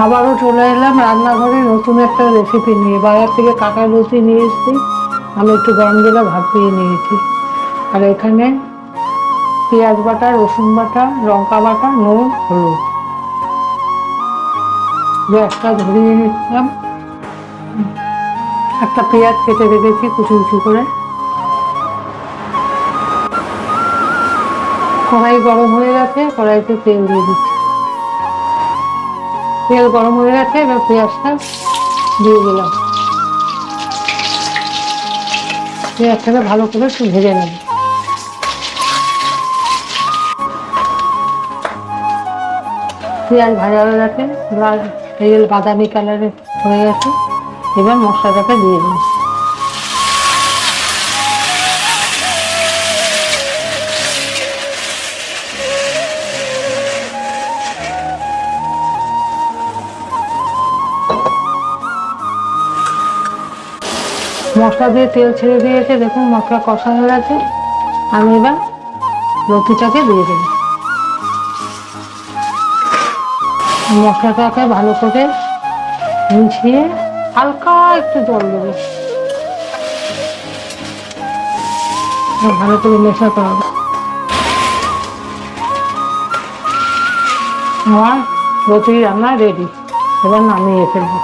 আবারও চলে এলাম রান্নাঘরে নতুন একটা রেসিপি নিয়ে। বাজার থেকে কাঁচা লুচি নিয়ে এসেছি, আমি একটু গরম জলে ভাত দিয়ে নিয়েছি। আর এখানে পেঁয়াজ বাটা, রসুন বাটা, লঙ্কা বাটা, নুন, হলুদ। গ্যাসটা ধরিয়ে নিচ্ছিলাম। একটা পেঁয়াজ কেটে রেখেছি কুচি কুচি করে। কড়াই গরম হয়ে গেছে, কড়াইতে তেল দিয়ে দিচ্ছি। তেল গরম হয়ে গেছে, এবার পেঁয়াজটা দিয়ে দিলাম। পেঁয়াজটাকে ভালো করে একটু ভেজে নেব। পেঁয়াজ ভাজা হয়ে গেছে, লাল তেল বাদামি কালারের হয়ে গেছে। এবার মশলাটাকে দিয়ে দিন। মশলা দিয়ে তেল ছেড়ে দিয়েছে, দেখুন মশলা কষা হয়ে গেছে। আমি এবার লতিটাকে দিয়ে দেব। মশলাটাকে ভালো করে মিশিয়ে হালকা একটু জল দেবো, ভালো করে মেশাতে হবে। আমার লতি রান্না রেডি, এবার নামিয়ে ফেলবো।